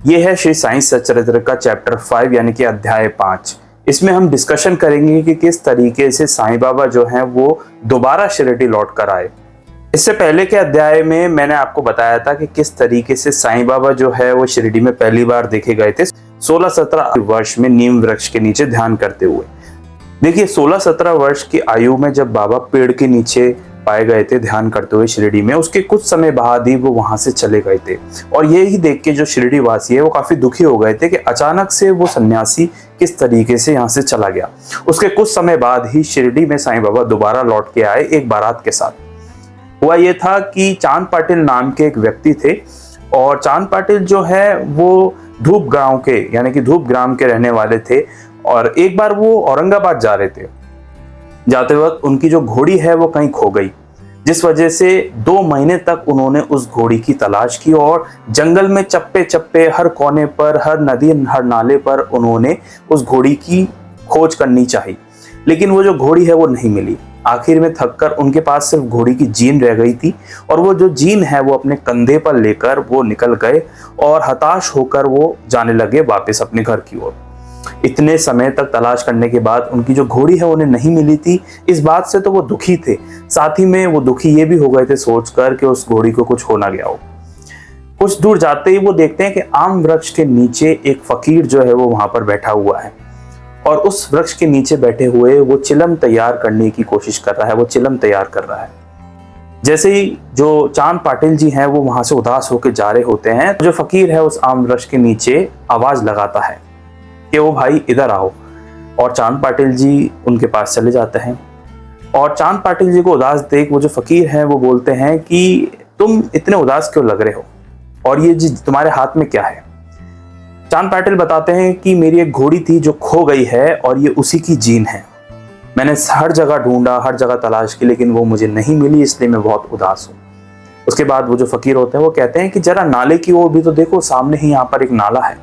ये है श्री साईं सच्चरित्र का चैप्टर 5 यानी कि अध्याय 5। इसमें हम डिस्कशन करेंगे कि किस तरीके से साईं बाबा जो हैं वो दोबारा शिरडी लौट कर आए। इससे पहले के अध्याय में मैंने आपको बताया था कि किस तरीके से साईं बाबा जो है वो शिरडी में पहली बार देखे गए थे 16-17 वर्ष में नीम वृक्ष के नीचे ध्यान करते हुए। देखिए 16-17 वर्ष की आयु में जब बाबा पेड़ के नीचे पाए गए थे ध्यान करते हुए शिरडी में, उसके कुछ समय बाद ही वो वहां से चले गए थे। और ये ही देख के जो शिरडी वासी है वो काफी दुखी हो गए थे कि अचानक से वो सन्यासी किस तरीके से यहाँ से चला गया। उसके कुछ समय बाद ही शिरडी में साईं बाबा दोबारा लौट के आए एक बारात के साथ। हुआ ये था कि चांद पाटिल नाम के एक व्यक्ति थे और चांद पाटिल जो है वो धूप गांव के यानी कि धूप ग्राम के रहने वाले थे। और एक बार वो औरंगाबाद जा रहे थे, जाते वक्त उनकी जो घोड़ी है वो कहीं खो गई, जिस वजह से 2 महीने तक उन्होंने उस घोड़ी की तलाश की और जंगल में चप्पे चप्पे हर कोने पर, हर नदी, हर नाले पर उन्होंने उस घोड़ी की खोज करनी चाहिए, लेकिन वो जो घोड़ी है वो नहीं मिली। आखिर में थककर उनके पास सिर्फ घोड़ी की जीन रह गई थी और वो जो जीन है वो अपने कंधे पर लेकर वो निकल गए और हताश होकर वो जाने लगे वापस अपने घर की ओर। इतने समय तक तलाश करने के बाद उनकी जो घोड़ी है उन्हें नहीं मिली थी। इस बात से तो वो दुखी थे, साथ ही में वो दुखी ये भी हो गए थे सोचकर कि उस घोड़ी को कुछ हो ना गया हो। कुछ दूर जाते ही वो देखते हैं कि आम वृक्ष के नीचे एक फकीर जो है वो वहां पर बैठा हुआ है और उस वृक्ष के नीचे बैठे हुए वो चिलम तैयार करने की कोशिश कर रहा है, वो चिलम तैयार कर रहा है। जैसे ही जो चांद पाटिल जी हैं वो वहां से उदास होकर जा रहे होते हैं, जो फकीर है उस आम वृक्ष के नीचे आवाज लगाता है कि वो भाई इधर आओ। और चांद पाटिल जी उनके पास चले जाते हैं और चांद पाटिल जी को उदास देख वो जो फकीर हैं वो बोलते हैं कि तुम इतने उदास क्यों लग रहे हो और ये जी तुम्हारे हाथ में क्या है। चांद पाटिल बताते हैं कि मेरी एक घोड़ी थी जो खो गई है और ये उसी की जीन है। मैंने हर जगह ढूंढा, हर जगह तलाश की, लेकिन वो मुझे नहीं मिली, इसलिए मैं बहुत उदास हूँ। उसके बाद वो जो फकीर होते हैं वो कहते हैं कि जरा नाले की ओर भी तो देखो, सामने ही यहाँ पर एक नाला है।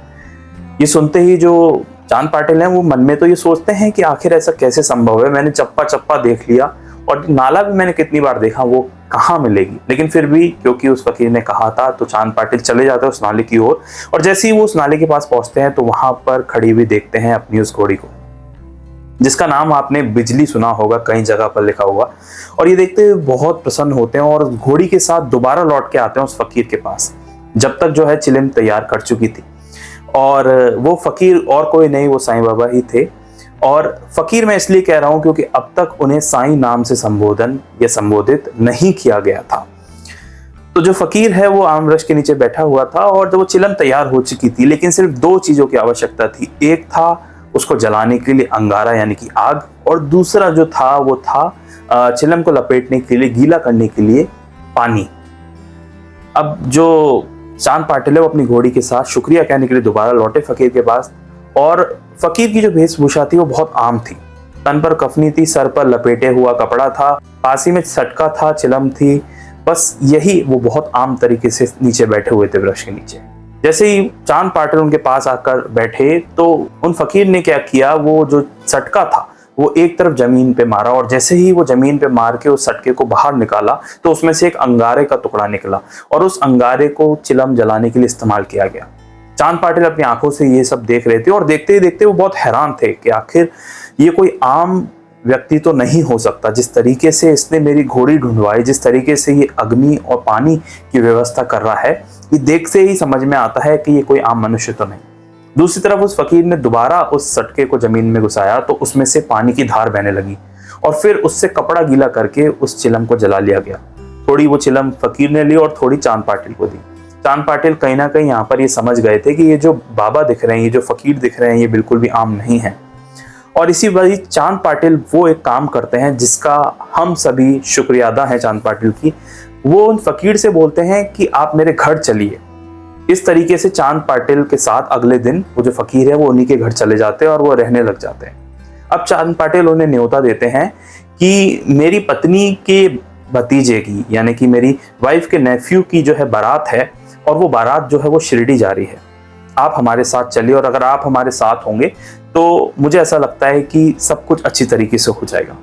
ये सुनते ही जो चांद पाटिल हैं वो मन में तो ये सोचते हैं कि आखिर ऐसा कैसे संभव है, मैंने चप्पा चप्पा देख लिया और नाला भी मैंने कितनी बार देखा, वो कहाँ मिलेगी। लेकिन फिर भी क्योंकि उस फकीर ने कहा था तो चांद पाटिल चले जाते हैं उस नाले की ओर। और जैसे ही वो उस नाले के पास पहुंचते हैं तो वहां पर खड़ी हुई देखते हैं अपनी उस घोड़ी को, जिसका नाम आपने बिजली सुना होगा कई जगह पर लिखा हुआ। और ये देखते हुए बहुत प्रसन्न होते हैं और घोड़ी के साथ दोबारा लौट के आते हैं उस फकीर के पास, जब तक जो है चिलम तैयार कर चुकी थी। और वो फकीर और कोई नहीं, वो साईं बाबा ही थे। और फकीर मैं इसलिए कह रहा हूं क्योंकि अब तक उन्हें साईं नाम से संबोधन या संबोधित नहीं किया गया था। तो जो फकीर है वो आम वृक्ष के नीचे बैठा हुआ था और वो चिलम तैयार हो चुकी थी, लेकिन सिर्फ 2 चीजों की आवश्यकता थी। एक था उसको जलाने के लिए अंगारा यानी कि आग, और दूसरा जो था वो था चिलम को लपेटने के लिए, गीला करने के लिए पानी। अब जो चांद पाटिल है वो अपनी घोड़ी के साथ शुक्रिया कहने के लिए दोबारा लौटे फकीर के पास। और फकीर की जो वेशभूषा थी वो बहुत आम थी, तन पर कफनी थी, सर पर लपेटे हुआ कपड़ा था, पास ही में सटका था, चिलम थी, बस यही। वो बहुत आम तरीके से नीचे बैठे हुए थे वृक्ष के नीचे। जैसे ही चांद पाटिल उनके पास आकर बैठे तो उन फकीर ने क्या किया, वो जो सटका था वो एक तरफ जमीन पे मारा और जैसे ही वो जमीन पे मार के उस सटके को बाहर निकाला तो उसमें से एक अंगारे का टुकड़ा निकला और उस अंगारे को चिलम जलाने के लिए इस्तेमाल किया गया। चांद पाटिल अपनी आंखों से ये सब देख रहे थे और देखते ही देखते वो बहुत हैरान थे कि आखिर ये कोई आम व्यक्ति तो नहीं हो सकता। जिस तरीके से इसने मेरी घोड़ी ढूंढवाई, जिस तरीके से ये अग्नि और पानी की व्यवस्था कर रहा है, ये देख से ही समझ में आता है कि ये कोई आम मनुष्य तो नहीं। दूसरी तरफ उस फकीर ने दोबारा उस सटके को जमीन में घुसाया तो उसमें से पानी की धार बहने लगी और फिर उससे कपड़ा गीला करके उस चिलम को जला लिया गया। थोड़ी वो चिलम फकीर ने ली और थोड़ी चांद पाटिल को दी। चांद पाटिल कहीं ना कहीं यहाँ पर ये समझ गए थे कि ये जो बाबा दिख रहे हैं, ये जो फकीर दिख रहे हैं, ये बिल्कुल भी आम नहीं है। और इसी वजह चांद पाटिल वो एक काम करते हैं जिसका हम सभी शुक्रिया अदा है चांद पाटिल की। वो उन फकीर से बोलते हैं कि आप मेरे घर चलिए। इस तरीके से चांद पाटिल के साथ अगले दिन वो जो फकीर है वो उन्हीं के घर चले जाते हैं और वो रहने लग जाते हैं। अब चांद पाटिल उन्हें न्योता देते हैं कि मेरी पत्नी के भतीजे की यानी कि मेरी वाइफ के नेफ्यू की जो है बारात है और वो बारात जो है वो शिरडी जा रही है, आप हमारे साथ चलिए और अगर आप हमारे साथ होंगे तो मुझे ऐसा लगता है कि सब कुछ अच्छी तरीके से हो जाएगा।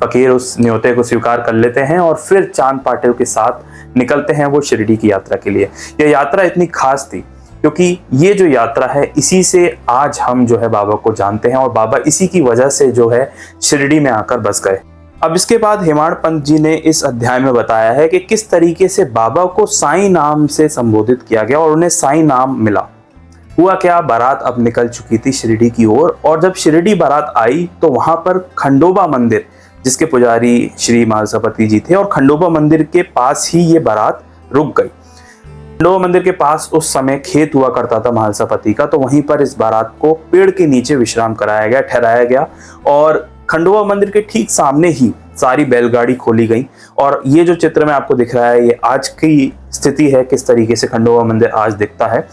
फकीर उस न्योते को स्वीकार कर लेते हैं और फिर चांद पाटिल के साथ निकलते हैं वो शिरडी की यात्रा के लिए। यह यात्रा इतनी खास थी क्योंकि ये जो यात्रा है इसी से आज हम जो है बाबा को जानते हैं और बाबा इसी की वजह से जो है शिरडी में आकर बस गए। अब इसके बाद हेमाड़ पंत जी ने इस अध्याय में बताया है कि किस तरीके से बाबा को साईं नाम से संबोधित किया गया और उन्हें साईं नाम मिला। हुआ क्या, बारात अब निकल चुकी थी शिरडी की ओर और जब शिरडी बारात आई तो वहां पर खंडोबा मंदिर, जिसके पुजारी श्री महालसापति जी थे, और खंडोबा मंदिर के पास ही ये बारात रुक गई। खंडोबा मंदिर के पास उस समय खेत हुआ करता था महालसापति का, तो वहीं पर इस बारात को पेड़ के नीचे विश्राम कराया गया, ठहराया गया और खंडोबा मंदिर के ठीक सामने ही सारी बैलगाड़ी खोली गई। और ये जो चित्र में आपको दिख रहा है ये आज की स्थिति है, किस तरीके से खंडोबा मंदिर आज दिखता है।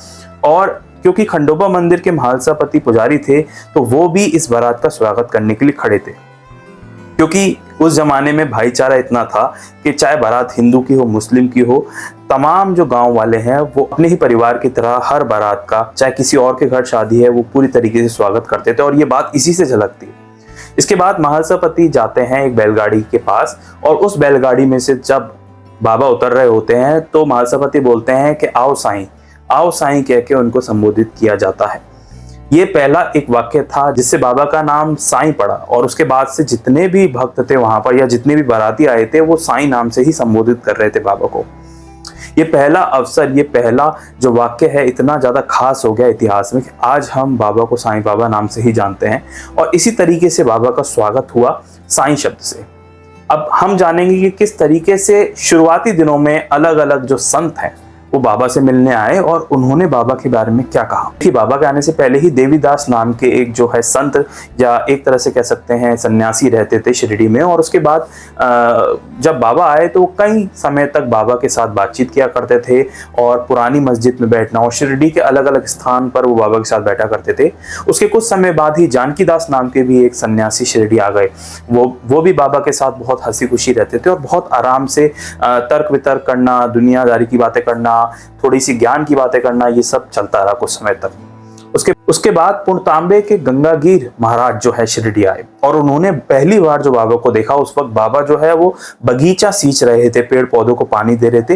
और क्योंकि खंडोबा मंदिर के महालसापति पुजारी थे तो वो भी इस बारात का स्वागत करने के लिए खड़े थे, क्योंकि उस जमाने में भाईचारा इतना था कि चाहे बारात हिंदू की हो, मुस्लिम की हो, तमाम जो गांव वाले हैं वो अपने ही परिवार की तरह हर बारात का, चाहे किसी और के घर शादी है, वो पूरी तरीके से स्वागत करते थे और ये बात इसी से झलकती है। इसके बाद महालसापति जाते हैं एक बैलगाड़ी के पास और उस बैलगाड़ी में से जब बाबा उतर रहे होते हैं तो महालसापति बोलते हैं कि आओ साईं कह के उनको संबोधित किया जाता है। ये पहला एक वाक्य था जिससे बाबा का नाम साईं पड़ा और उसके बाद से जितने भी भक्त थे वहां पर या जितने भी बाराती आए थे वो साईं नाम से ही संबोधित कर रहे थे बाबा को। ये पहला अवसर, ये पहला जो वाक्य है इतना ज्यादा खास हो गया इतिहास में कि आज हम बाबा को साईं बाबा नाम से ही जानते हैं और इसी तरीके से बाबा का स्वागत हुआ साईं शब्द से। अब हम जानेंगे कि किस तरीके से शुरुआती दिनों में अलग अलग जो संत हैं वो बाबा से मिलने आए और उन्होंने बाबा के बारे में क्या कहा। कि बाबा के आने से पहले ही देवीदास नाम के एक जो है संत या एक तरह से कह सकते हैं सन्यासी रहते थे शिरडी में, और उसके बाद जब बाबा आए तो कई समय तक बाबा के साथ बातचीत किया करते थे और पुरानी मस्जिद में बैठना और शिरडी के अलग अलग स्थान पर वो बाबा के साथ बैठा करते थे। उसके कुछ समय बाद ही जानकीदास नाम के भी एक सन्यासी शिरडी आ गए। वो भी बाबा के साथ बहुत हंसी खुशी रहते थे और बहुत आराम से तर्क वितर्क करना, दुनियादारी की बातें करना, थोड़ी सी ज्ञान की बातें करना, ये सब चलता रहा कुछ समय तक। उसके बाद पुणतांबे के गंगागीर महाराज जो है शिरडी आए और उन्होंने पहली बार जो बाबा को देखा उस वक्त बाबा जो है वो बगीचा सींच रहे थे, पेड़ पौधों को पानी दे रहे थे।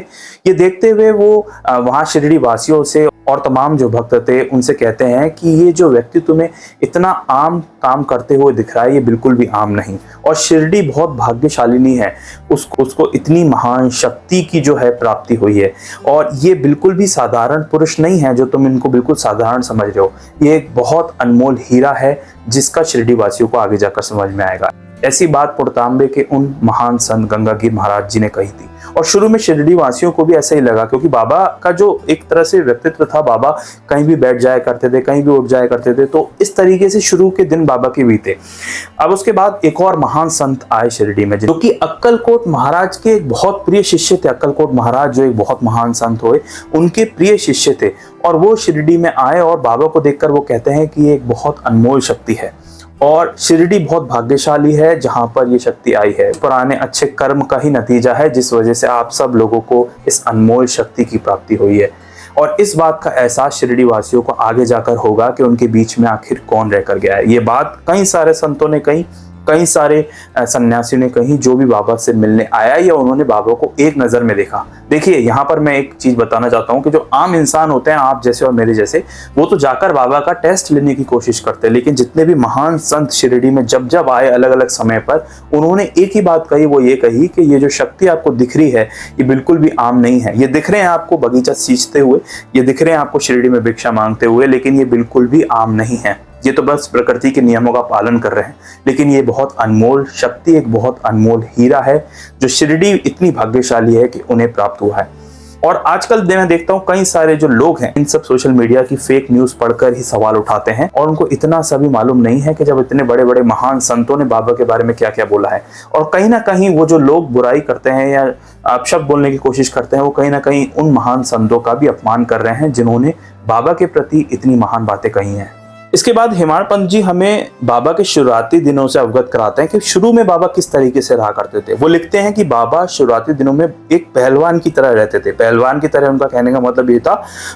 ये देखते हुए वो वहां शिरडी वासियों से और तमाम जो भक्त थे उनसे कहते हैं कि ये जो व्यक्ति तुम्हें इतना आम काम करते हुए दिख रहा है ये बिल्कुल भी आम नहीं, और शिरडी बहुत भाग्यशालिनी है, उसको इतनी महान शक्ति की जो है प्राप्ति हुई है और ये बिल्कुल भी साधारण पुरुष नहीं है जो तुम इनको बिल्कुल साधारण समझ रहे हो। ये एक बहुत अनमोल हीरा है जिसका शिरडी वासियों को आगे जाकर समझ में आएगा। ऐसी बात पुणतांबे के उन महान संत गंगागीर महाराज जी ने कही थी और शुरू में शिरडी वासियों को भी ऐसा ही लगा, क्योंकि बाबा का जो एक तरह से व्यक्तित्व था, बाबा कहीं भी बैठ जाया करते थे, कहीं भी उठ जाया करते थे, तो इस तरीके से शुरू के दिन बाबा के बीते। अब उसके बाद एक और महान संत आए शिरडी में जो कि अक्कलकोट महाराज के एक बहुत प्रिय शिष्य थे। अक्कलकोट महाराज जो एक बहुत महान संत हुए, उनके प्रिय शिष्य थे और वो शिरडी में आए और बाबा को देखकर वो कहते हैं कि ये एक बहुत अनमोल शक्ति है और शिरडी बहुत भाग्यशाली है जहां पर ये शक्ति आई है। पुराने अच्छे कर्म का ही नतीजा है जिस वजह से आप सब लोगों को इस अनमोल शक्ति की प्राप्ति हुई है। और इस बात का एहसास शिरडी वासियों को आगे जाकर होगा कि उनके बीच में आखिर कौन रहकर गया है। ये बात कई सारे संतों ने कही, कई सारे सन्यासियों ने कही जो भी बाबा से मिलने आया या उन्होंने बाबा को एक नजर में देखा। देखिए यहाँ पर मैं एक चीज बताना चाहता हूँ कि जो आम इंसान होते हैं, आप जैसे और मेरे जैसे, वो तो जाकर बाबा का टेस्ट लेने की कोशिश करते हैं, लेकिन जितने भी महान संत शिरडी में जब जब आए अलग अलग समय पर, उन्होंने एक ही बात कही, वो ये कही कि ये जो शक्ति आपको दिख रही है ये बिल्कुल भी आम नहीं है। ये दिख रहे हैं आपको बगीचा सींचते हुए, ये दिख रहे हैं आपको शिरडी में भिक्षा मांगते हुए, लेकिन ये बिल्कुल भी आम नहीं है। ये तो बस प्रकृति के नियमों का पालन कर रहे हैं, लेकिन ये बहुत अनमोल शक्ति, एक बहुत अनमोल हीरा है जो शिरडी इतनी भाग्यशाली है कि उन्हें प्राप्त हुआ है। और आजकल मैं देखता हूँ कई सारे जो लोग हैं इन सब सोशल मीडिया की फेक न्यूज पढ़कर ही सवाल उठाते हैं और उनको इतना सा भी मालूम नहीं है कि जब इतने बड़े बड़े महान संतों ने बाबा के बारे में क्या क्या बोला है, और कहीं ना कहीं वो जो लोग बुराई करते हैं या अपशब्द बोलने की कोशिश करते हैं, वो कहीं ना कहीं उन महान संतों का भी अपमान कर रहे हैं जिन्होंने बाबा के प्रति इतनी महान बातें कही हैं। इसके बाद हेमाड पंत जी हमें बाबा के शुरुआती दिनों से अवगत कराते हैं कि शुरू में बाबा किस तरीके से रहा करते थे। वो लिखते हैं कि बाबा शुरुआती दिनों में एक पहलवान की तरह रहते थे। पहलवान की तरह उनका कहने का मतलब ये था,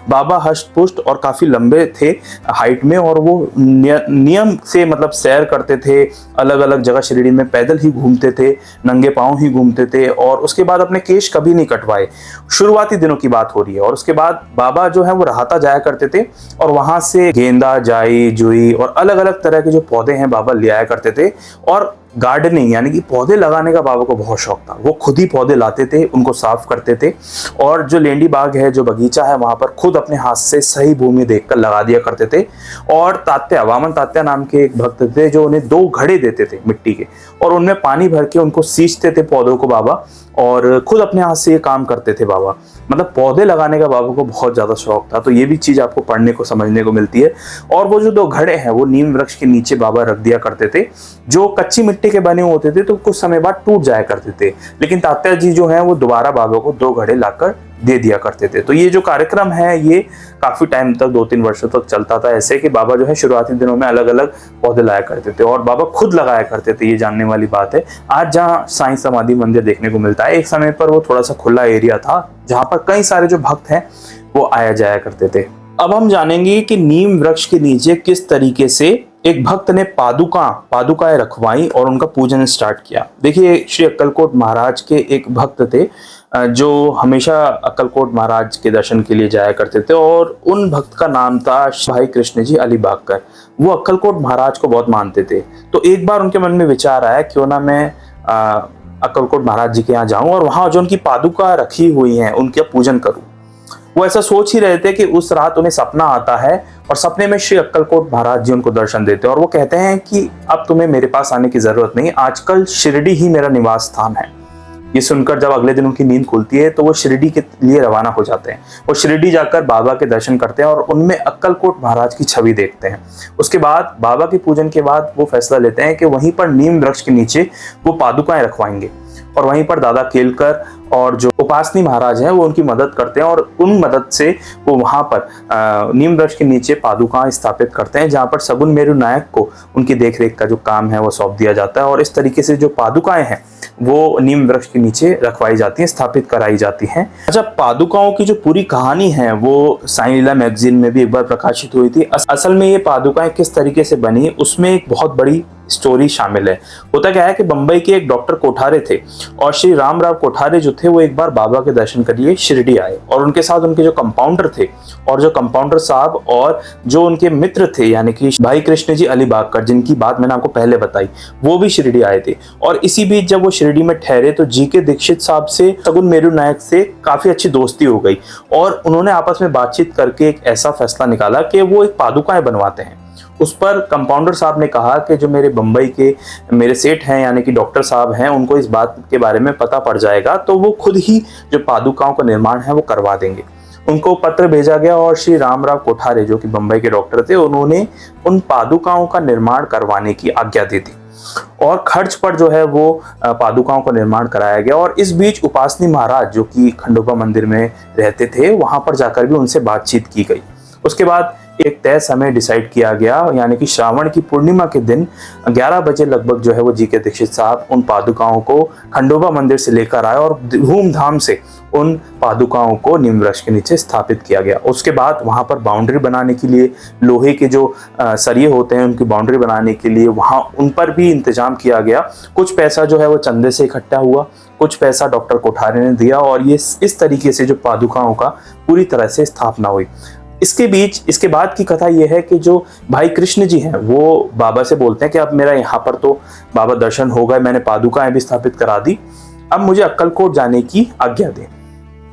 बाबा हष्ट पुष्ट और काफी लंबे थे हाइट में, और वो नियम से मतलब सैर करते थे, अलग अलग जगह शिरडी में पैदल ही घूमते थे, नंगे पांव ही घूमते थे, और उसके बाद अपने केश कभी नहीं कटवाए। शुरुआती दिनों की बात हो रही है। और उसके बाद बाबा जो है वो रहाता जाया करते थे, और वहां से गेंदा, जाई, जुई और अलग अलग तरह के जो पौधे हैं बाबा ले आया करते थे। और गार्डनिंग यानी कि पौधे लगाने का बाबा को बहुत शौक था। वो खुद ही पौधे लाते थे, उनको साफ करते थे, और जो लेंडी बाग है, जो बगीचा है, वहां पर खुद अपने हाथ से सही भूमि देखकर लगा दिया करते थे। और तात्या, वामन तात्या नाम के एक भक्त थे जो उन्हें 2 घड़े देते थे मिट्टी के, और उनमें पानी भर के उनको सींचते थे पौधों को बाबा, और खुद अपने हाथ से ये काम करते थे बाबा। मतलब पौधे लगाने का बाबा को बहुत ज्यादा शौक था। तो ये भी चीज आपको पढ़ने को समझने को मिलती है। और वो जो 2 घड़े हैं वो नीम वृक्ष के नीचे बाबा रख दिया करते थे, जो कच्ची मिट्टी के बने होते थे, तो कुछ समय बाद टूट जाया करते थे। लेकिन तात्या जी जो है वो दोबारा बाबा को 2 घड़े लाकर दे दिया करते थे। तो ये जो कार्यक्रम है ये काफी टाइम तक, 2-3 वर्षों तक चलता था ऐसे, कि बाबा जो है शुरुआती दिनों में अलग अलग पौधे लाया करते थे, और बाबा खुद लगाया करते थे। ये जानने वाली बात है। आज जहाँ साईं समाधि मंदिर देखने को मिलता है, एक समय पर वो थोड़ा सा खुला एरिया था जहां पर कई सारे जो भक्त हैं वो आया जाया करते थे। अब हम जानेंगे कि नीम वृक्ष के नीचे किस तरीके से एक भक्त ने पादुकाएं रखवाई और उनका पूजन स्टार्ट किया। देखिए, श्री अक्कलकोट महाराज के एक भक्त थे जो हमेशा अक्कलकोट महाराज के दर्शन के लिए जाया करते थे, और उन भक्त का नाम था भाई कृष्ण जी अलीबागकर। वो अक्कलकोट महाराज को बहुत मानते थे। तो एक बार उनके मन में विचार आया, क्यों ना मैं अक्कलकोट महाराज जी के यहाँ जाऊं और वहां जो उनकी पादुका रखी हुई हैं उनका पूजन करूं। वो ऐसा सोच ही रहे थे कि उस रात उन्हें सपना आता है, और सपने में श्री अक्कलकोट महाराज जी उनको दर्शन देते हैं, और वो कहते हैं कि अब तुम्हें मेरे पास आने की जरूरत नहीं, आजकल शिरडी ही मेरा निवास स्थान है। ये सुनकर जब अगले दिन उनकी नींद खुलती है तो वो शिरडी के लिए रवाना हो जाते हैं। वो शिरडी जाकर बाबा के दर्शन करते हैं और उनमें अक्कलकोट महाराज की छवि देखते हैं। उसके बाद बाबा के पूजन के बाद वो फैसला लेते हैं कि वहीं पर नीम वृक्ष के नीचे वो पादुकाएं रखवाएंगे, और वहीं पर दादा केलकर और जो उपासनी महाराज हैं वो उनकी मदद करते हैं, और उन मदद से वो वहां पर नीम वृक्ष के नीचे पादुकाएं स्थापित करते हैं, जहां पर सगुन मेरु नायक को उनकी देखरेख का जो काम है वो सौंप दिया जाता है। और इस तरीके से जो पादुकाएं हैं वो नीम वृक्ष के नीचे रखवाई जाती हैं, स्थापित कराई जाती हैं। अच्छा, पादुकाओं की जो पूरी कहानी है वो साईं लीला मैगजीन में भी एक बार प्रकाशित हुई थी। असल में ये पादुकाएं किस तरीके से बनी, उसमें एक बहुत बड़ी स्टोरी शामिल है। होता क्या है कि बंबई के एक डॉक्टर कोठारे थे, और श्री रामराव कोठारे जो थे वो एक बार बाबा के दर्शन के लिए शिरडी आए, और उनके साथ उनके जो कंपाउंडर थे, और जो कंपाउंडर साहब और जो उनके मित्र थे यानी कि भाई कृष्ण जी अलीबागकर, जिनकी बात मैंने आपको पहले बताई, वो भी शिरडी आए थे। और इसी बीच जब वो शिरडी में ठहरे तो जीके दीक्षित साहब से सगुन मेरु नायक से काफी अच्छी दोस्ती हो गई, और उन्होंने आपस में बातचीत करके एक ऐसा फैसला निकाला कि वो एक पादुकाएं बनवाते हैं। उस पर कंपाउंडर साहब ने कहा कि जो मेरे बंबई के मेरे सेठ हैं यानी कि डॉक्टर साहब हैं, उनको इस बात के बारे में पता पड़ जाएगा तो वो खुद ही जो पादुकाओं का निर्माण है वो करवा देंगे। उनको पत्र भेजा गया, और श्री रामराव कोठारे जो कि बंबई के डॉक्टर थे, उन्होंने उन पादुकाओं का निर्माण करवाने की आज्ञा दी थी, और खर्च पर जो है वो पादुकाओं का निर्माण कराया गया। और इस बीच उपासनी महाराज जो कि खंडोबा मंदिर में रहते थे, वहां पर जाकर भी उनसे बातचीत की गई। उसके बाद एक तय समय डिसाइड किया गया, यानी कि श्रावण की पूर्णिमा के दिन 11 बजे लगभग जो है वो जीके दीक्षित साहब उन पादुकाओं को खंडोबा मंदिर से लेकर आए, और धूमधाम से उन पादुकाओं को नीम वृक्ष के नीचे स्थापित किया गया। उसके बाद वहां पर बाउंड्री बनाने के लिए लोहे के जो सरिये होते हैं उनकी बाउंड्री बनाने के लिए वहां उन पर भी इंतजाम किया गया। कुछ पैसा जो है वो चंदे से इकट्ठा हुआ, कुछ पैसा डॉक्टर कोठारे ने दिया, और ये इस तरीके से जो पादुकाओं का पूरी तरह से स्थापना हुई। इसके बाद की कथा यह है कि जो भाई कृष्ण जी हैं वो बाबा से बोलते हैं कि अब मेरा यहाँ पर तो बाबा दर्शन हो गए, मैंने पादुकाएं भी स्थापित करा दी, अब मुझे अक्कलकोट जाने की आज्ञा दें।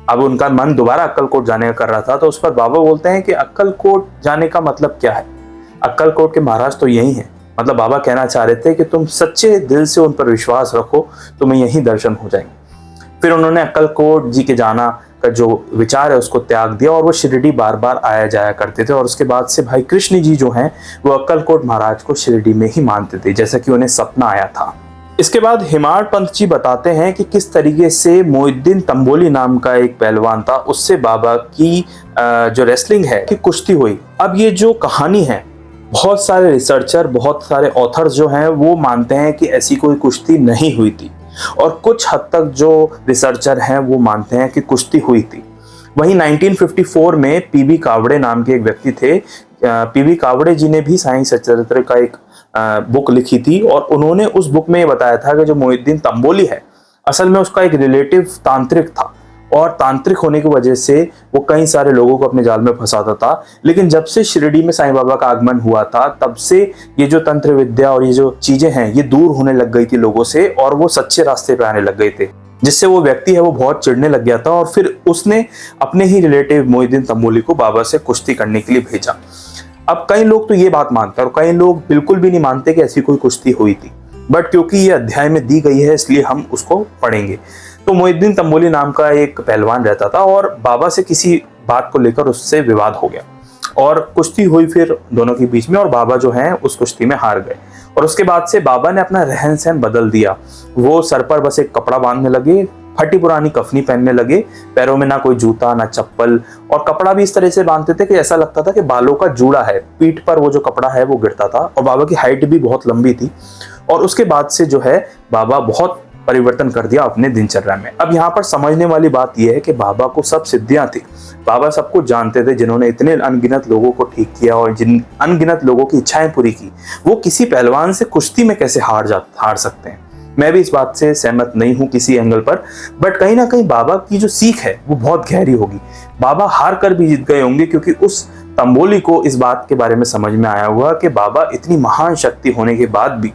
अब उनका मन दोबारा अक्कलकोट जाने का कर रहा था, तो उस पर बाबा बोलते हैं कि अक्कलकोट जाने का मतलब क्या है, अक्कलकोट के महाराज तो यही हैं। मतलब बाबा कहना चाह रहे थे कि तुम सच्चे दिल से उन पर विश्वास रखो, तुम्हें यहीं दर्शन हो जाएंगे। फिर उन्होंने अक्कलकोट जी के जाना का जो विचार है उसको त्याग दिया, और वो शिरडी बार बार आया जाया करते थे। और उसके बाद से भाई कृष्ण जी जो हैं वो अक्कलकोट महाराज को शिरडी में ही मानते थे, जैसा कि उन्हें सपना आया था। इसके बाद हेमाड पंत जी बताते हैं कि किस तरीके से मोहिउद्दीन तंबोली नाम का एक पहलवान था, उससे बाबा की जो रेसलिंग है कि कुश्ती हुई। अब ये जो कहानी है बहुत सारे रिसर्चर, बहुत सारे ऑथर्स जो हैं वो मानते हैं कि ऐसी कोई कुश्ती नहीं हुई थी, और कुछ हद तक जो रिसर्चर हैं वो मानते हैं कि कुश्ती हुई थी। वहीं 1954 में पीबी कावड़े नाम के एक व्यक्ति थे। पीबी कावड़े जी ने भी साई सचरित्र का एक बुक लिखी थी, और उन्होंने उस बुक में ये बताया था कि जो मोहिउद्दीन तंबोली है, असल में उसका एक रिलेटिव तांत्रिक था, और तांत्रिक होने की वजह से वो कई सारे लोगों को अपने जाल में फंसाता था। लेकिन जब से शिरडी में साईं बाबा का आगमन हुआ था, तब से ये जो तंत्र विद्या और ये जो चीजें हैं ये दूर होने लग गई थी लोगों से, और वो सच्चे रास्ते पे आने लग गए थे, जिससे वो व्यक्ति है वो बहुत चिढ़ने लग गया था, और फिर उसने अपने ही रिलेटिव मोहिउद्दीन तंबोली को बाबा से कुश्ती करने के लिए भेजा। अब कई लोग तो ये बात मानते हैं और कई लोग बिल्कुल भी नहीं मानते कि ऐसी कोई कुश्ती हुई थी, बट क्योंकि ये अध्याय में दी गई है इसलिए हम उसको पढ़ेंगे। तो मोहिउद्दीन तंबोली नाम का एक पहलवान रहता था, और बाबा से किसी बात को लेकर उससे विवाद हो गया, और कुश्ती हुई फिर दोनों के बीच में, और बाबा जो हैं उस कुश्ती में हार गए। और उसके बाद से बाबा ने अपना रहन सहन बदल दिया। वो सर पर बस एक कपड़ा बांधने लगे, फटी पुरानी कफनी पहनने लगे, पैरों में ना कोई जूता ना चप्पल, और कपड़ा भी इस तरह से बांधते थे कि ऐसा लगता था कि बालों का जूड़ा है, पीठ पर वो जो कपड़ा है वो गिरता था। और बाबा की हाइट भी बहुत लंबी थी। और उसके बाद से जो है बाबा बहुत परिवर्तन कर दिया अपने दिनचर्या में। अब यहाँ पर समझने वाली बात यह है कि बाबा को सब सिद्धियां थी, बाबा सब कुछ जानते थे। जिन्होंने इतने अनगिनत लोगों को ठीक किया और जिन अनगिनत लोगों की इच्छाएं पूरी की, वो किसी पहलवान से कुश्ती में कैसे हार सकते हैं। मैं भी इस बात से सहमत नहीं हूं किसी एंगल पर, बट कहीं ना कहीं बाबा की जो सीख है वो बहुत गहरी होगी। बाबा हार कर भी जीत गए होंगे, क्योंकि उस तंबोली को इस बात के बारे में समझ में आया हुआ कि बाबा इतनी महान शक्ति होने के बाद भी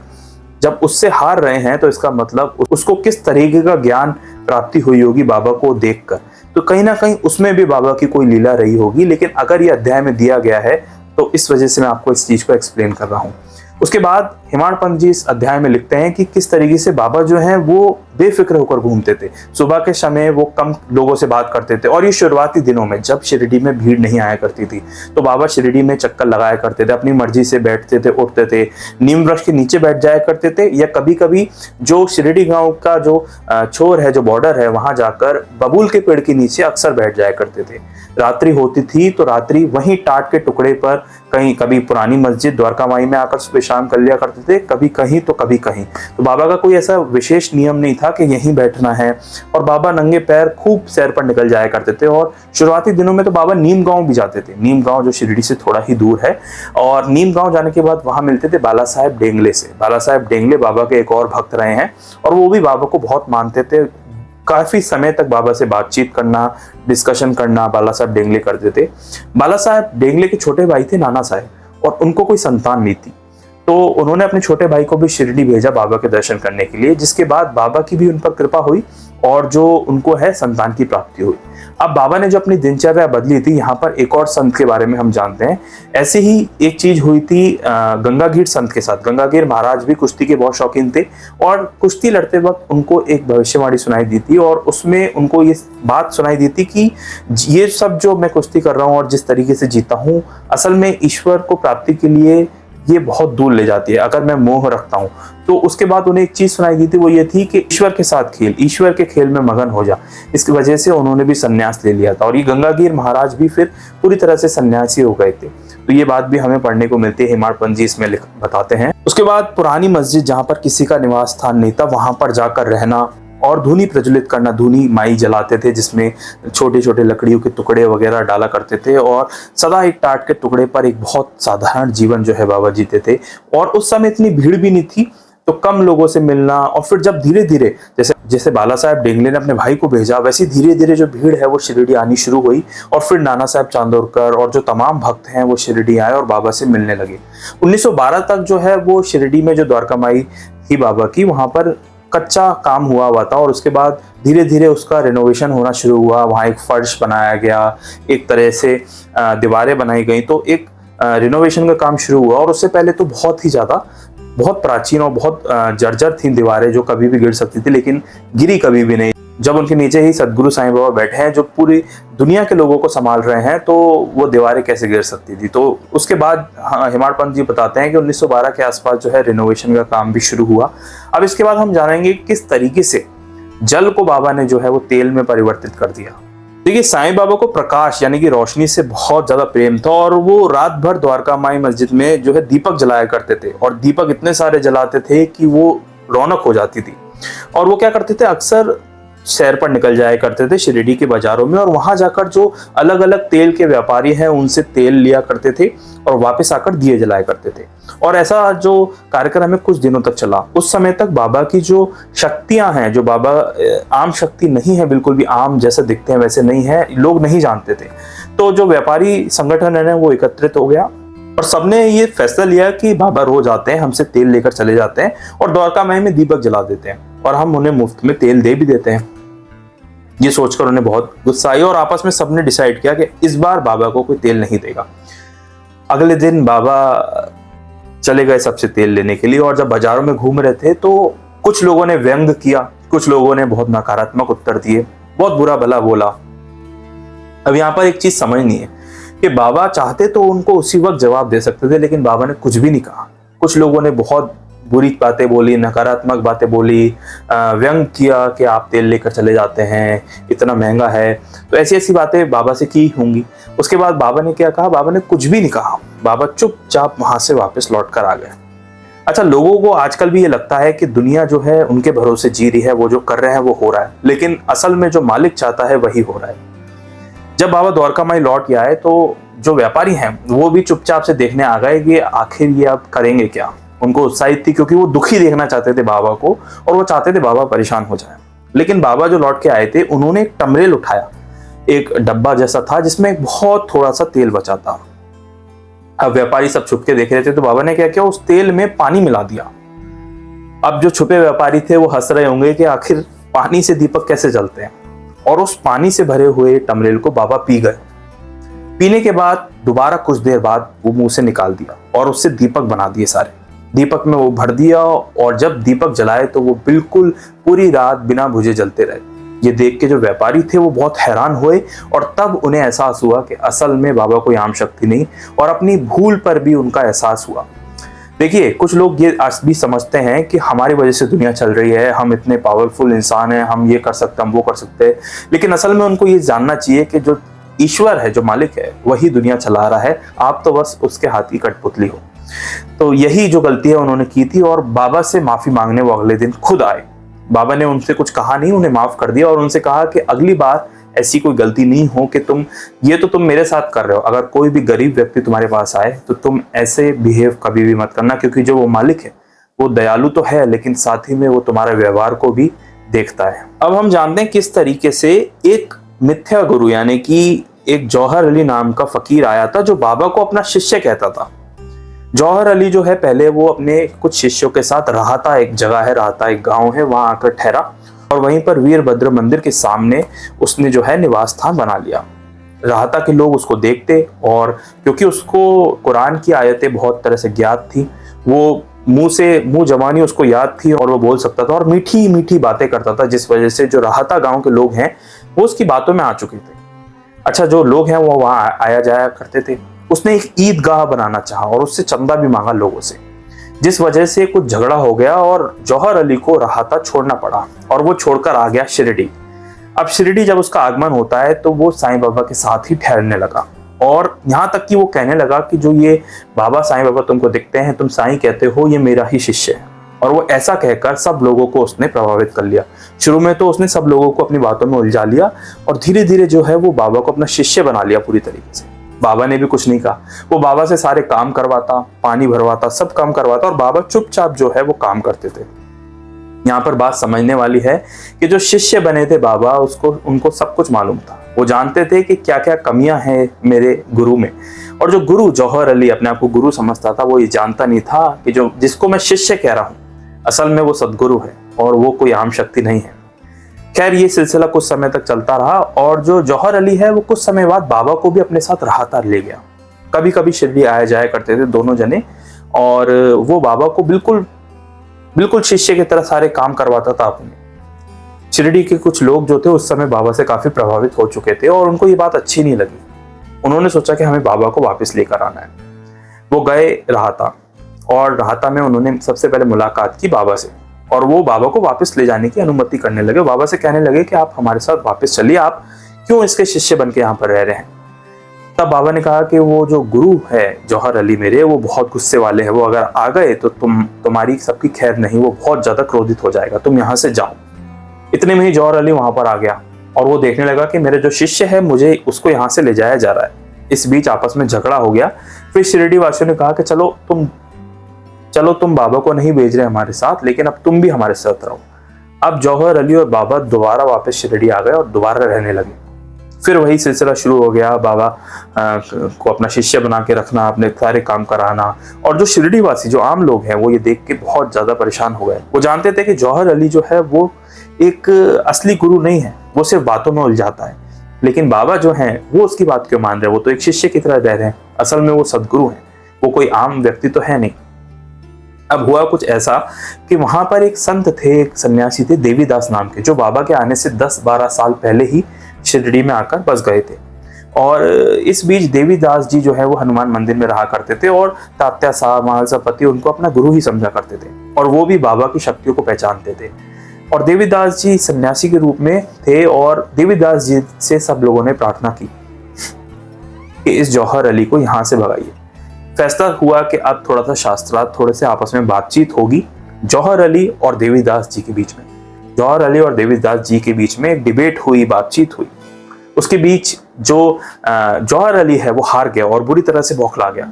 जब उससे हार रहे हैं, तो इसका मतलब उसको किस तरीके का ज्ञान प्राप्ति हुई होगी बाबा को देखकर। तो कहीं ना कहीं उसमें भी बाबा की कोई लीला रही होगी। लेकिन अगर ये अध्याय में दिया गया है तो इस वजह से मैं आपको इस चीज को एक्सप्लेन कर रहा हूँ। उसके बाद हेमाड़ पंत जी इस अध्याय में लिखते हैं कि किस तरीके से बाबा जो है वो बेफिक्र होकर घूमते थे। सुबह के समय वो कम लोगों से बात करते थे, और ये शुरुआती दिनों में जब शिरडी में भीड़ नहीं आया करती थी, तो बाबा शिरडी में चक्कर लगाया करते थे, अपनी मर्जी से बैठते थे, उठते थे, नीम वृक्ष के नीचे बैठ जाया करते थे, या कभी कभी जो शिरडी गांव का जो छोर है, जो बॉर्डर है, वहां जाकर बबूल के पेड़ के नीचे अक्सर बैठ जाया करते थे। रात्रि होती थी तो रात्रि वहीं टाट के टुकड़े पर कहीं कभी पुरानी मस्जिद द्वारका माई में आकर विश्राम कर लिया करते थे, कभी कहीं तो कभी कहीं। तो बाबा का कोई ऐसा विशेष नियम नहीं था कि यहीं बैठना है, और बाबा नंगे पैर खूब सैर पर निकल जाया करते थे। और शुरुआती दिनों में तो बाबा नीम गांव भी जाते थे। नीम गांव जो शिरडी से थोड़ा ही दूर है, और नीम गांव जाने के बाद वहां मिलते थे बाला साहेब डेंगले से। बाला साहेब डेंगले बाबा के एक और भक्त रहे हैं, और वो भी बाबा को बहुत मानते थे। काफी समय तक बाबा से बातचीत करना, डिस्कशन करना बाला साहब डेंगले करते थे। बाला साहब डेंगले के छोटे भाई थे नाना साहब, और उनको कोई संतान नहीं थी, तो उन्होंने अपने छोटे भाई को भी शिरडी भेजा बाबा के दर्शन करने के लिए, जिसके बाद बाबा की भी उन पर कृपा हुई और जो उनको है संतान की प्राप्ति हुई। अब बाबा ने जो अपनी दिनचर्या बदली थी, यहाँ पर एक और संत के बारे में हम जानते हैं। ऐसे ही एक चीज हुई थी गंगागीर संत के साथ। गंगागीर महाराज भी कुश्ती के बहुत शौकीन थे, और कुश्ती लड़ते वक्त उनको एक भविष्यवाणी सुनाई दी थी, और उसमें उनको ये बात सुनाई दी थी कि ये सब जो मैं कुश्ती कर रहा हूँ और जिस तरीके से जीता हूँ, असल में ईश्वर को प्राप्ति के लिए ये बहुत दूर ले जाती है अगर मैं मोह रखता हूँ। तो उसके बाद उन्हें एक चीज सुनाई दी थी, वो ये थी कि ईश्वर के साथ खेल, ईश्वर के खेल में मगन हो जा। इसकी वजह से उन्होंने भी संन्यास ले लिया था, और ये गंगागीर महाराज भी फिर पूरी तरह से सन्यासी हो गए थे। तो ये बात भी हमें पढ़ने को मिलती है, हेमाड़ पंत जी इसमें बताते हैं। उसके बाद पुरानी मस्जिद जहाँ पर किसी का निवास स्थान नहीं था, वहां पर जाकर रहना और धूनी प्रज्वलित करना। धूनी माई जलाते थे, जिसमें छोटे छोटे लकड़ियों के टुकड़े वगैरह डाला करते थे, और सदा एक टाट के टुकड़े पर एक बहुत साधारण जीवन जो है बाबा जीते थे। और उस समय इतनी भीड़ भी नहीं थी, तो कम लोगों से मिलना। और फिर जब धीरे धीरे जैसे बाला साहेब डेंगले ने अपने भाई को भेजा, वैसे धीरे धीरे जो भीड़ है वो शिरडी आनी शुरू हुई, और फिर नाना साहब चांदोरकर और जो तमाम भक्त हैं वो शिरडी आए और बाबा से मिलने लगे। 1912 तक जो है वो शिरडी में जो द्वारका माई थी बाबा की, वहां पर कच्चा काम हुआ था, और उसके बाद धीरे धीरे उसका रिनोवेशन होना शुरू हुआ। वहाँ एक फर्श बनाया गया, एक तरह से दीवारें बनाई गई, तो एक रिनोवेशन का काम शुरू हुआ। और उससे पहले तो बहुत प्राचीन और बहुत जर्जर थी दीवारें, जो कभी भी गिर सकती थी, लेकिन गिरी कभी भी नहीं। जब उनके नीचे ही सदगुरु साईं बाबा बैठे हैं, जो पूरी दुनिया के लोगों को संभाल रहे हैं, तो वो दीवारें कैसे गिर सकती थी। तो उसके बाद हेमाड़ पंत जी बताते हैं कि 1912 के आसपास जो है रिनोवेशन का काम भी शुरू हुआ। अब इसके बाद हम जानेंगे किस तरीके से जल को बाबा ने जो है वो तेल में परिवर्तित कर दिया। देखिए, साईं बाबा को प्रकाश यानी कि रोशनी से बहुत ज्यादा प्रेम था और वो रात भर द्वारका माई मस्जिद में जो है दीपक जलाया करते थे और दीपक इतने सारे जलाते थे कि वो रौनक हो जाती थी। और वो क्या करते थे, अक्सर सैर पर निकल जाया करते थे शिरडी के बाजारों में और वहां जाकर जो अलग अलग तेल के व्यापारी हैं उनसे तेल लिया करते थे और वापस आकर दिए जलाया करते थे। और ऐसा जो कार्यक्रम है कुछ दिनों तक चला। उस समय तक बाबा की जो शक्तियां हैं, जो बाबा आम शक्ति नहीं है, बिल्कुल भी आम जैसे दिखते हैं वैसे नहीं है, लोग नहीं जानते थे। तो जो व्यापारी संगठन है वो एकत्रित हो गया और सबने ये फैसला लिया कि बाबा रोज आते हैं, हमसे तेल लेकर चले जाते हैं और द्वारका माई में दीपक जला देते हैं और हम उन्हें मुफ्त में तेल दे भी देते हैं। ये सोचकर उन्हें बहुत गुस्सा आई और आपस में सबने डिसाइड किया कि इस बार बाबा को कोई तेल नहीं देगा। अगले दिन बाबा चले गए सबसे तेल लेने के लिए और जब बाजारों में घूम रहे थे तो कुछ लोगों ने व्यंग किया, कुछ लोगों ने बहुत नकारात्मक उत्तर दिए, बहुत बुरा भला बोला। अब यहाँ पर एक चीज समझनी है कि बाबा चाहते तो उनको उसी वक्त जवाब दे सकते थे, लेकिन बाबा ने कुछ भी नहीं कहा। कुछ लोगों ने बहुत बुरी बातें बोली, नकारात्मक बातें बोली, व्यंग किया कि आप तेल लेकर चले जाते हैं, इतना महंगा है, तो ऐसी ऐसी बातें बाबा से की होंगी। उसके बाद बाबा ने क्या कहा, बाबा ने कुछ भी नहीं कहा। बाबा चुपचाप वहां से वापस लौट कर आ गए। अच्छा, लोगों को आजकल भी ये लगता है कि दुनिया जो है उनके भरोसे जी रही है, वो जो कर रहे हैं वो हो रहा है, लेकिन असल में जो मालिक चाहता है वही हो रहा है। जब बाबा द्वारका माई लौट के आए तो जो व्यापारी हैं वो भी चुपचाप से देखने आ गए कि आखिर ये अब करेंगे क्या। उनको उत्साहित थी क्योंकि वो दुखी देखना चाहते थे बाबा को और वो चाहते थे बाबा परेशान हो जाए। लेकिन बाबा जो लौट के आए थे उन्होंने एक टमरेल उठाया, एक डब्बा जैसा था जिसमें बहुत थोड़ा सा तेल बचा था। अब व्यापारी सब छुप के देख रहे थे तो बाबा ने क्या किया, उस तेल में पानी मिला दिया। अब जो छुपे व्यापारी थे वो हंस रहे होंगे कि आखिर पानी से दीपक कैसे जलते हैं, और उस पानी से भरे हुए टमरेल को बाबा पी गए। पीने के बाद दोबारा कुछ देर बाद वो मुंह से निकाल दिया और उससे दीपक बना दिए सारे। दीपक में वो भर दिया और जब दीपक जलाए तो वो बिल्कुल पूरी रात बिना बुझे जलते रहे। ये देख के जो व्यापारी थे वो बहुत हैरान हुए और तब उन्हें एहसास हुआ कि असल में बाबा कोई आम शक्ति नहीं और अपनी भूल पर भी उनका एहसास हुआ। देखिए, कुछ लोग ये आज भी समझते हैं कि हमारी वजह से दुनिया चल रही है, हम इतने पावरफुल इंसान हैं, हम ये कर सकते हैं, हम वो कर सकते हैं, लेकिन असल में उनको ये जानना चाहिए कि जो ईश्वर है, जो मालिक है, वही दुनिया चला रहा है, आप तो बस उसके हाथ की कठपुतली हो। तो यही जो गलती है उन्होंने की थी और बाबा से माफी मांगने वो अगले दिन खुद आए। बाबा ने उनसे कुछ कहा नहीं, उन्हें माफ कर दिया और उनसे कहा कि अगली बार ऐसी कोई गलती नहीं हो कि तुम मेरे साथ कर रहे हो, अगर कोई भी गरीब व्यक्ति तुम्हारे पास आए तो तुम ऐसे बिहेव कभी भी मत करना, क्योंकि जो वो मालिक है वो दयालु तो है लेकिन साथ ही में वो तुम्हारे व्यवहार को भी देखता है। अब हम जानते हैं किस तरीके से एक मिथ्या गुरु यानी कि एक जौहर अली नाम का फकीर आया था जो बाबा को अपना शिष्य कहता था। जौहर अली जो है पहले वो अपने कुछ शिष्यों के साथ राहता, एक जगह है राहता, एक गांव है, वहां आकर ठहरा और वहीं पर वीरभद्र मंदिर के सामने उसने जो है निवास स्थान बना लिया। राहता के लोग उसको देखते और क्योंकि उसको कुरान की आयतें बहुत तरह से ज्ञात थी, वो मुंह जबानी उसको याद थी और वो बोल सकता था और मीठी मीठी बातें करता था, जिस वजह से जो राहता गांव के लोग हैं वो उसकी बातों में आ चुके थे। अच्छा, जो लोग हैं वो वहां आया जाया करते थे। उसने एक ईदगाह बनाना चाहा और उससे चंदा भी मांगा लोगों से, जिस वजह से कुछ झगड़ा हो गया और जौहर अली को राहता छोड़ना पड़ा और वो छोड़कर आ गया शिरडी। अब शिरडी जब उसका आगमन होता है तो वो साईं बाबा के साथ ही ठहरने लगा और यहाँ तक कि वो कहने लगा कि जो ये बाबा साईं बाबा तुमको दिखते हैं, तुम साईं कहते हो, ये मेरा ही शिष्य है। और वो ऐसा कहकर सब लोगों को उसने प्रभावित कर लिया। शुरू में तो उसने सब लोगों को अपनी बातों में उलझा लिया और धीरे धीरे जो है वो बाबा को अपना शिष्य बना लिया पूरी तरीके से। बाबा ने भी कुछ नहीं कहा, वो बाबा से सारे काम करवाता, पानी भरवाता, सब काम करवाता और बाबा चुपचाप जो है वो काम करते थे। यहाँ पर बात समझने वाली है कि जो शिष्य बने थे बाबा, उनको सब कुछ मालूम था। वो जानते थे कि क्या क्या कमियां हैं मेरे गुरु में, और जो गुरु जौहर अली अपने आप को गुरु समझता था वो ये जानता नहीं था कि जो जिसको मैं शिष्य कह रहा हूँ असल में वो सदगुरु है और वो कोई आम शक्ति नहीं है। खैर, ये सिलसिला कुछ समय तक चलता रहा और जो जौहर अली है वो कुछ समय बाद बाबा को भी अपने साथ राहता ले गया। कभी कभी शिरडी आया जाया करते थे दोनों जने और वो बाबा को बिल्कुल शिष्य की तरह सारे काम करवाता था अपने। शिरडी के कुछ लोग जो थे उस समय बाबा से काफी प्रभावित हो चुके थे और उनको ये बात अच्छी नहीं लगी। उन्होंने सोचा कि हमें बाबा को वापस लेकर आना है। वो गए राहता और राहता में उन्होंने सबसे पहले मुलाकात की बाबा से और वो बाबा को वापस ले जाने की अनुमति करने लगे। बाबा से कहने लगे कि आप हमारे साथ वापस चलिए, आप क्यों इसके शिष्य बन के यहाँ पर रह रहे हैं। तब बाबा ने कहा कि वो जो गुरु है जौहर अली मेरे, वो बहुत गुस्से वाले हैं, वो अगर आ गए तो तुम्हारी सबकी खैर नहीं, वो बहुत ज्यादा क्रोधित हो जाएगा, तुम यहाँ से जाओ। इतने में ही जौहर अली वहां पर आ गया और वो देखने लगा कि मेरे जो शिष्य है मुझे उसको यहाँ से ले जाया जा रहा है। इस बीच आपस में झगड़ा हो गया। फिर शिरडी वासियों ने कहा कि चलो तुम बाबा को नहीं भेज रहे हमारे साथ, लेकिन अब तुम भी हमारे साथ रहो। अब जौहर अली और बाबा दोबारा वापस शिरडी आ गए और दोबारा रहने लगे। फिर वही सिलसिला शुरू हो गया, बाबा को अपना शिष्य बना के रखना, अपने सारे काम कराना। और जो शिरडी वासी, जो आम लोग हैं, वो ये देख के बहुत ज्यादा परेशान हो गए। वो जानते थे कि जौहर अली जो है वो एक असली गुरु नहीं है, वो सिर्फ बातों में उलझाता है। लेकिन बाबा जो हैं वो उसकी बात क्यों मान रहे हैं, वो तो एक शिष्य की तरह रह रहे हैं, असल में वो सदगुरु हैं, वो कोई आम व्यक्ति तो है नहीं। अब हुआ कुछ ऐसा कि वहां पर एक संत थे, एक सन्यासी थे देवीदास नाम के, जो बाबा के आने से 10-12 साल पहले ही शिरडी में आकर बस गए थे। और इस बीच देवीदास जी जो है वो हनुमान मंदिर में रहा करते थे और तात्या साहब, महाराजा पति उनको अपना गुरु ही समझा करते थे और वो भी बाबा की शक्तियों को पहचानते थे। और देवीदास जी सन्यासी के रूप में थे और देवीदास जी से सब लोगों ने प्रार्थना की कि इस जौहर अली को यहाँ से भगाइए। फैसला हुआ कि अब थोड़ा सा शास्त्रार्थ, थोड़े से आपस में बातचीत होगी जौहर अली और देवीदास जी के बीच में। जौहर अली और देवीदास जी के बीच में डिबेट हुई, बातचीत हुई। उसके बीच जो जौहर अली है वो हार गया और बुरी तरह से बौखला गया।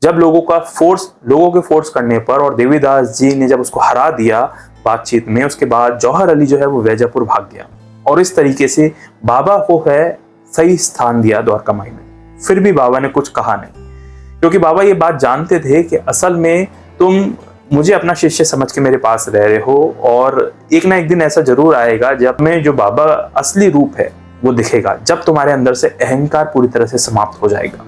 जब लोगों के फोर्स करने पर और देवीदास जी ने जब उसको हरा दिया बातचीत में, उसके बाद जौहर अली जो है वो वैजापुर भाग गया और इस तरीके से बाबा को है सही स्थान दिया द्वारका माई में। फिर भी बाबा ने कुछ कहा नहीं, क्योंकि बाबा ये बात जानते थे कि असल में तुम मुझे अपना शिष्य समझ के मेरे पास रह रहे हो और एक ना एक दिन ऐसा जरूर आएगा जब में जो बाबा असली रूप है वो दिखेगा, जब तुम्हारे अंदर से अहंकार पूरी तरह से समाप्त हो जाएगा।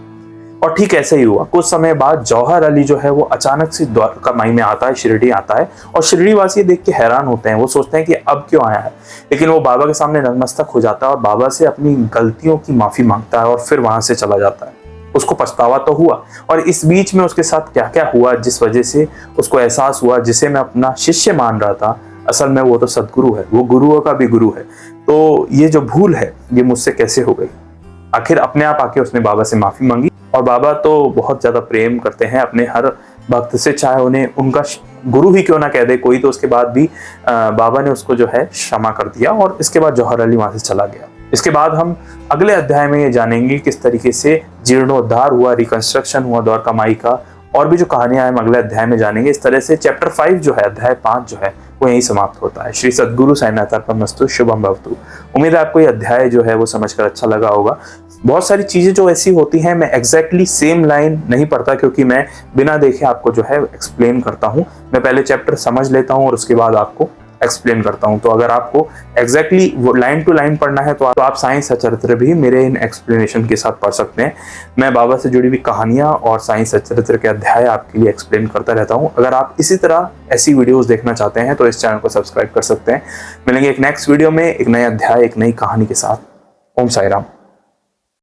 और ठीक ऐसे ही हुआ। कुछ समय बाद जौहर अली जो है वो अचानक से द्वारका माई में आता है, शिरडी आता है और शिरडी वासी देख के हैरान होते हैं। वो सोचते हैं कि अब क्यों आया है, लेकिन वो बाबा के सामने नतमस्तक हो जाता है और बाबा से अपनी गलतियों की माफी मांगता है और फिर वहां से चला जाता है। उसको पछतावा तो हुआ और इस बीच में उसके साथ क्या क्या हुआ जिस वजह से उसको एहसास हुआ, जिसे मैं अपना शिष्य मान रहा था असल में वो तो सदगुरु है, वो गुरुओं का भी गुरु है। तो ये जो भूल है ये मुझसे कैसे हो गई। आखिर अपने आप आके उसने बाबा से माफी मांगी और बाबा तो बहुत ज्यादा प्रेम करते हैं अपने हर भक्त से, चाहे उन्हें उनका गुरु ही क्यों ना कह दे कोई, तो उसके बाद भी बाबा ने उसको जो है क्षमा कर दिया और इसके बाद जौहर अली वहां से चला गया। इसके बाद हम अगले अध्याय में ये जानेंगे किस तरीके से जीर्णोद्धार हुआ, रिकंस्ट्रक्शन हुआ द्वारका माई का, और भी जो कहानियां हम अगले अध्याय में जानेंगे। इस तरह से चैप्टर 5 जो है, अध्याय 5 जो है वो यहीं समाप्त होता है। श्री सद्गुरु साईनाथ अर्पणमस्तु, शुभम भवतु। उम्मीद है आपको ये अध्याय जो है वो समझकर अच्छा लगा होगा। बहुत सारी चीजें जो ऐसी होती हैं मैं एग्जैक्टली सेम लाइन नहीं पढ़ता, क्योंकि मैं बिना देखे आपको जो है एक्सप्लेन करता हूँ। मैं पहले चैप्टर समझ लेता हूँ और उसके बाद आपको एक्सप्लेन करता हूं। तो अगर आपको एग्जैक्टली वो लाइन टू लाइन पढ़ना है तो आप साइंस सचरित्र भी मेरे इन एक्सप्लेनेशन के साथ पढ़ सकते हैं। मैं बाबा से जुड़ी हुई कहानियां और साइंस सचरित्र के अध्याय आपके लिए एक्सप्लेन करता रहता हूं। अगर आप इसी तरह ऐसी वीडियोस देखना चाहते हैं तो इस चैनल को सब्सक्राइब कर सकते हैं। मिलेंगे एक नेक्स्ट वीडियो में एक नए अध्याय, एक नई कहानी के साथ। ओम साई राम।